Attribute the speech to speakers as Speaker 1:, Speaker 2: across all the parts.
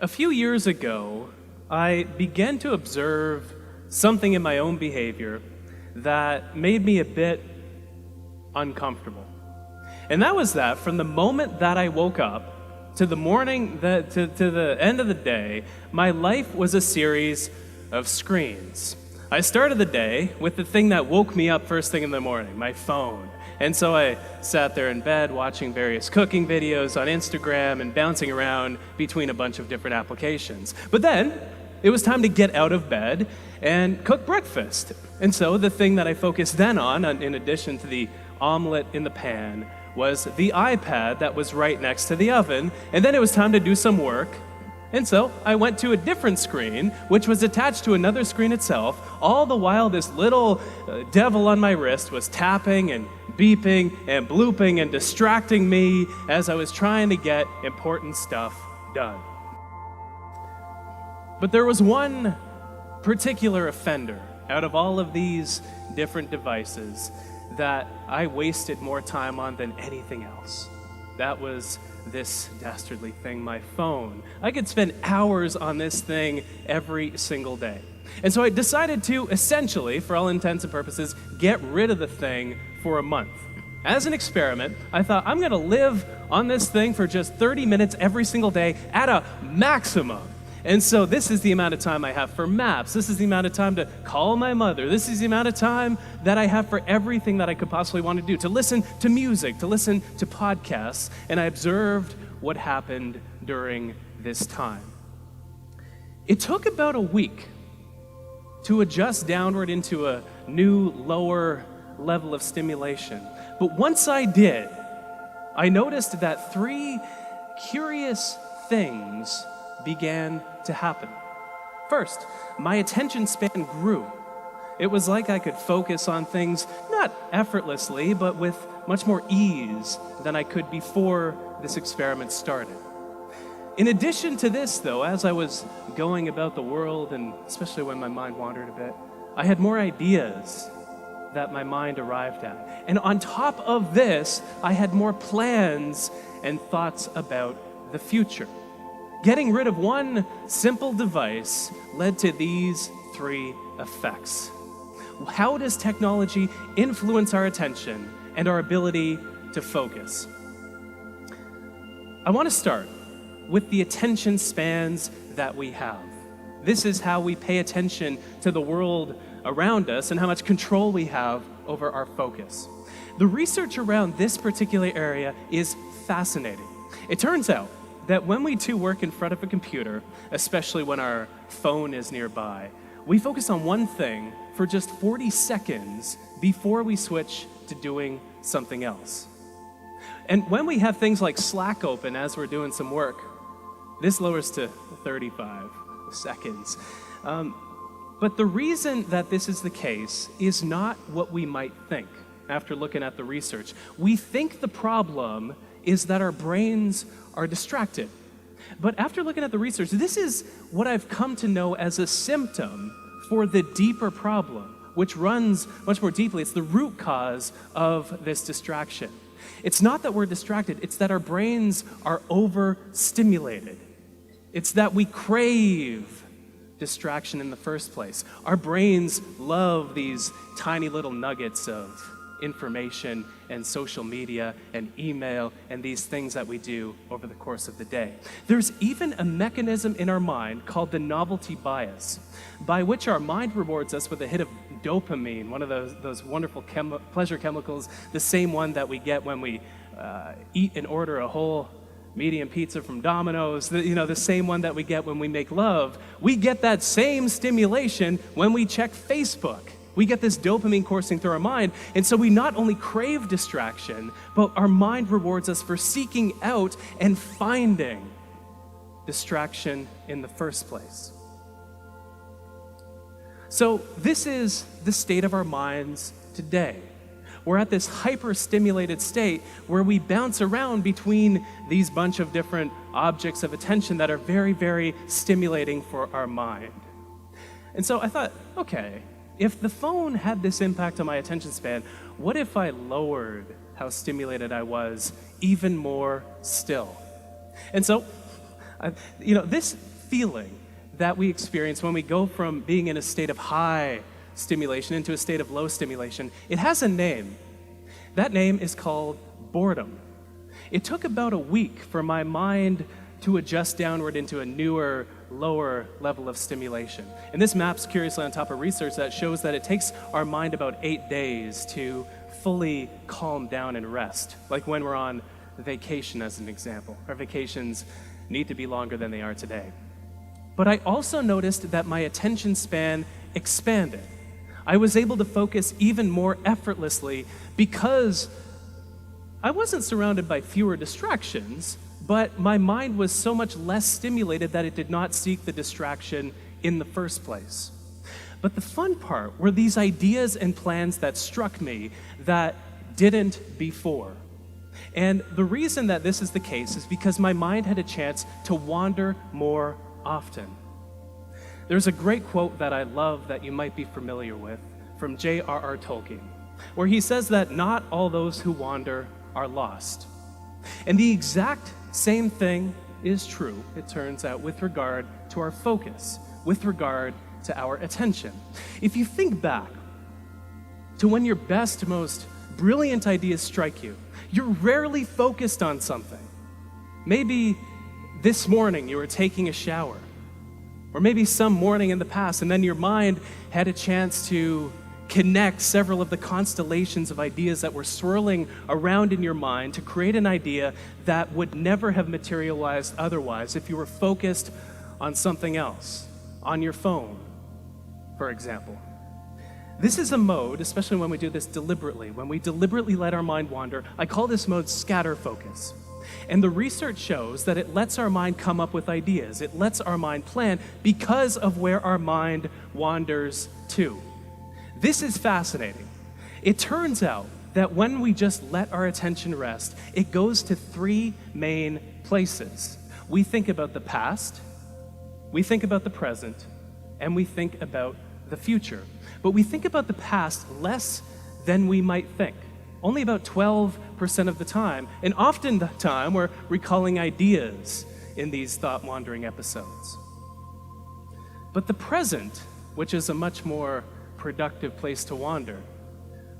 Speaker 1: A few years ago, I began to observe something in my own behavior that made me a bit uncomfortable. And that was that from the moment that I woke up to the morning, to the end of the day, my life was a series of screens. I started the day with the thing that woke me up first thing in the morning, my phone. And so I sat there in bed watching various cooking videos on Instagram and bouncing around between a bunch of different applications. But then it was time to get out of bed and cook breakfast. And so the thing that I focused then on, in addition to the omelet in the pan, was the iPad that was right next to the oven. And then it was time to do some work. And so I went to a different screen, which was attached to another screen itself, all the while this little devil on my wrist was tapping and beeping and blooping and distracting me as I was trying to get important stuff done. But there was one particular offender out of all of these different devices that I wasted more time on than anything else. That was this dastardly thing, my phone. I could spend hours on this thing every single day. And so I decided to essentially, for all intents and purposes, get rid of the thing for a month. As an experiment, I thought I'm gonna live on this thing for just 30 minutes every single day at a maximum. And so this is the amount of time I have for maps. This is the amount of time to call my mother. This is the amount of time that I have for everything that I could possibly want to do, to listen to music, to listen to podcasts. And I observed what happened during this time. It took about a week to adjust downward into a new, lower level of stimulation. But once I did, I noticed that three curious things began to happen. First, my attention span grew. It was like I could focus on things not effortlessly, but with much more ease than I could before this experiment started. In addition to this, though, as I was going about the world, and especially when my mind wandered a bit, I had more ideas that my mind arrived at. And on top of this, I had more plans and thoughts about the future. Getting rid of one simple device led to these three effects. How does technology influence our attention and our ability to focus? I want to start with the attention spans that we have. This is how we pay attention to the world around us and how much control we have over our focus. The research around this particular area is fascinating. It turns out that when we do work in front of a computer, especially when our phone is nearby, we focus on one thing for just 40 seconds before we switch to doing something else. And when we have things like Slack open as we're doing some work, this lowers to 35 seconds. But the reason that this is the case is not what we might think after looking at the research. We think the problem is that our brains are distracted. But after looking at the research, this is what I've come to know as a symptom for the deeper problem, which runs much more deeply. It's the root cause of this distraction. It's not that we're distracted, it's that our brains are overstimulated. It's that we crave distraction in the first place. Our brains love these tiny little nuggets of information and social media and email and these things that we do over the course of the day. There's even a mechanism in our mind called the novelty bias, by which our mind rewards us with a hit of dopamine, one of those wonderful pleasure chemicals, the same one that we get when we eat and order a whole medium pizza from Domino's, the same one that we get when we make love. We get that same stimulation when we check Facebook. We get this dopamine coursing through our mind, and so we not only crave distraction, but our mind rewards us for seeking out and finding distraction in the first place. So this is the state of our minds today. We're at this hyper-stimulated state where we bounce around between these bunch of different objects of attention that are very, very stimulating for our mind. And so I thought, okay, if the phone had this impact on my attention span, what if I lowered how stimulated I was even more still? And so, this feeling that we experience when we go from being in a state of high stimulation into a state of low stimulation, it has a name. That name is called boredom. It took about a week for my mind to adjust downward into a newer, lower level of stimulation. And this maps curiously on top of research that shows that it takes our mind about 8 days to fully calm down and rest, like when we're on vacation as an example. Our vacations need to be longer than they are today. But I also noticed that my attention span expanded. I was able to focus even more effortlessly because I wasn't surrounded by fewer distractions, but my mind was so much less stimulated that it did not seek the distraction in the first place. But the fun part were these ideas and plans that struck me that didn't before. And the reason that this is the case is because my mind had a chance to wander more often. There's a great quote that I love that you might be familiar with from J.R.R. Tolkien, where he says that not all those who wander are lost. And the exact same thing is true, it turns out, with regard to our focus, with regard to our attention. If you think back to when your best, most brilliant ideas strike you, you're rarely focused on something. Maybe this morning you were taking a shower, or maybe some morning in the past, and then your mind had a chance to connect several of the constellations of ideas that were swirling around in your mind to create an idea that would never have materialized otherwise if you were focused on something else, on your phone, for example. This is a mode, especially when we do this deliberately, when we deliberately let our mind wander. I call this mode scatter focus. And the research shows that it lets our mind come up with ideas. It lets our mind plan because of where our mind wanders to. This is fascinating. It turns out that when we just let our attention rest, it goes to 3 main places. We think about the past, we think about the present, and we think about the future. But we think about the past less than we might think. Only about 12% of the time, and often the time we're recalling ideas in these thought-wandering episodes. But the present, which is a much more productive place to wander,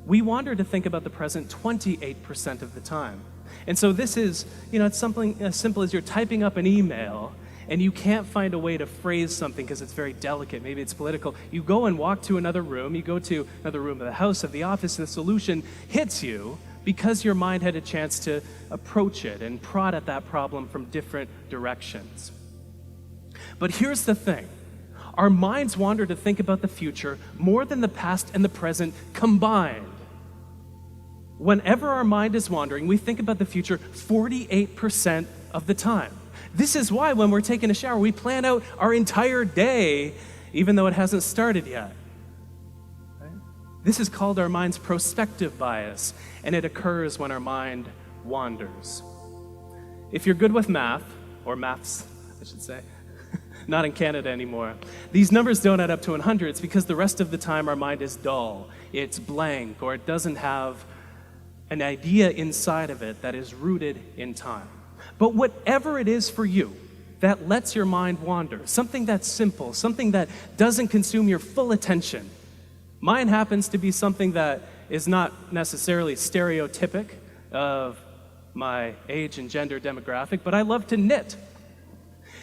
Speaker 1: we wander to think about the present 28% of the time. And so this is, it's something as simple as you're typing up an email and you can't find a way to phrase something because it's very delicate, maybe it's political. You go and walk to another room, you go to another room of the house, of the office, and the solution hits you because your mind had a chance to approach it and prod at that problem from different directions. But here's the thing. Our minds wander to think about the future more than the past and the present combined. Whenever our mind is wandering, we think about the future 48% of the time. This is why when we're taking a shower, we plan out our entire day, even though it hasn't started yet. Right? This is called our mind's prospective bias, and it occurs when our mind wanders. If you're good with math, or maths, I should say, not in Canada anymore, these numbers don't add up to 100. It's because the rest of the time our mind is dull, it's blank, or it doesn't have an idea inside of it that is rooted in time. But whatever it is for you that lets your mind wander, something that's simple, something that doesn't consume your full attention. Mine happens to be something that is not necessarily stereotypic of my age and gender demographic, but I love to knit.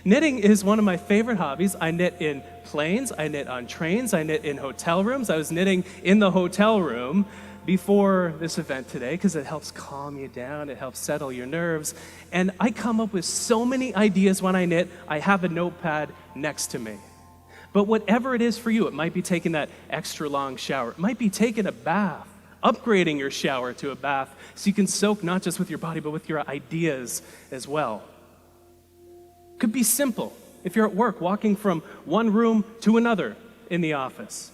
Speaker 1: Knitting is one of my favorite hobbies. I knit in planes, I knit on trains, I knit in hotel rooms. I was knitting in the hotel room before this event today because it helps calm you down, it helps settle your nerves. And I come up with so many ideas when I knit. I have a notepad next to me. But whatever it is for you, it might be taking that extra long shower. It might be taking a bath, upgrading your shower to a bath so you can soak not just with your body, but with your ideas as well. Could be simple. If you're at work, walking from one room to another in the office.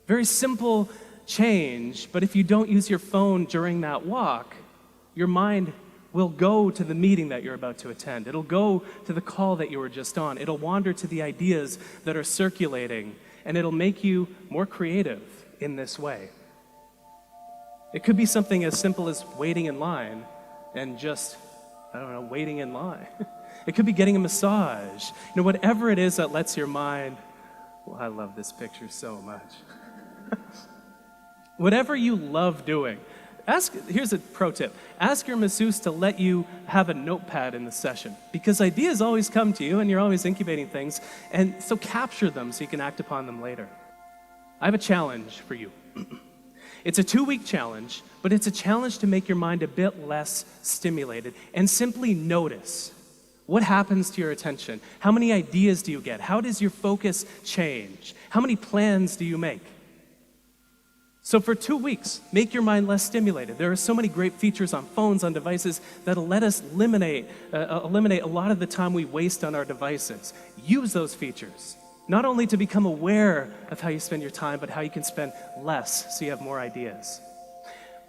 Speaker 1: Very simple change, but if you don't use your phone during that walk, your mind will go to the meeting that you're about to attend. It'll go to the call that you were just on. It'll wander to the ideas that are circulating, and it'll make you more creative in this way. It could be something as simple as waiting in line and just I don't know, waiting in line. It could be getting a massage. Whatever it is that lets your mind, well, I love this picture so much. Whatever you love doing, here's a pro tip. Ask your masseuse to let you have a notepad in the session, because ideas always come to you and you're always incubating things, and so capture them so you can act upon them later. I have a challenge for you. It's a 2-week challenge, but it's a challenge to make your mind a bit less stimulated and simply notice what happens to your attention. How many ideas do you get? How does your focus change? How many plans do you make? So for 2 weeks, make your mind less stimulated. There are so many great features on phones, on devices, that'll let us eliminate a lot of the time we waste on our devices. Use those features, not only to become aware of how you spend your time, but how you can spend less so you have more ideas.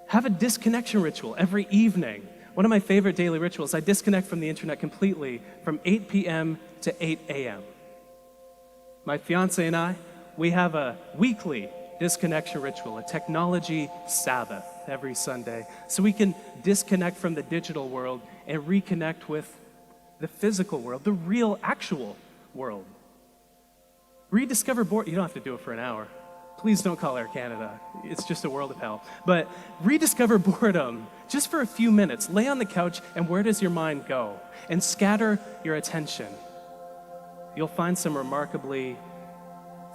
Speaker 1: Have a disconnection ritual every evening. One of my favorite daily rituals, I disconnect from the internet completely from 8 p.m. to 8 a.m. My fiance and I, we have a weekly disconnection ritual, a technology Sabbath every Sunday, so we can disconnect from the digital world and reconnect with the physical world, the real, actual world. Rediscover boredom. You don't have to do it for an hour. Please don't call Air Canada. It's just a world of hell. But rediscover boredom just for a few minutes. Lay on the couch, and where does your mind go? And scatter your attention. You'll find some remarkably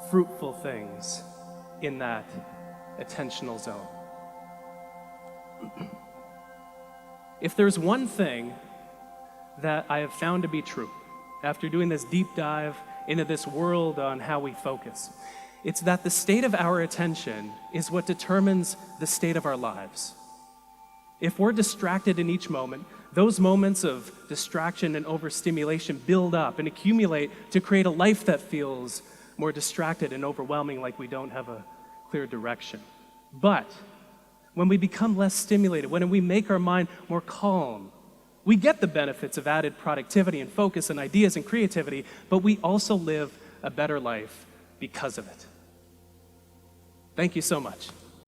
Speaker 1: fruitful things in that attentional zone. If there's one thing that I have found to be true after doing this deep dive into this world on how we focus, it's that the state of our attention is what determines the state of our lives. If we're distracted in each moment, those moments of distraction and overstimulation build up and accumulate to create a life that feels more distracted and overwhelming, like we don't have a clear direction. But when we become less stimulated, when we make our mind more calm, we get the benefits of added productivity and focus and ideas and creativity, but we also live a better life because of it. Thank you so much.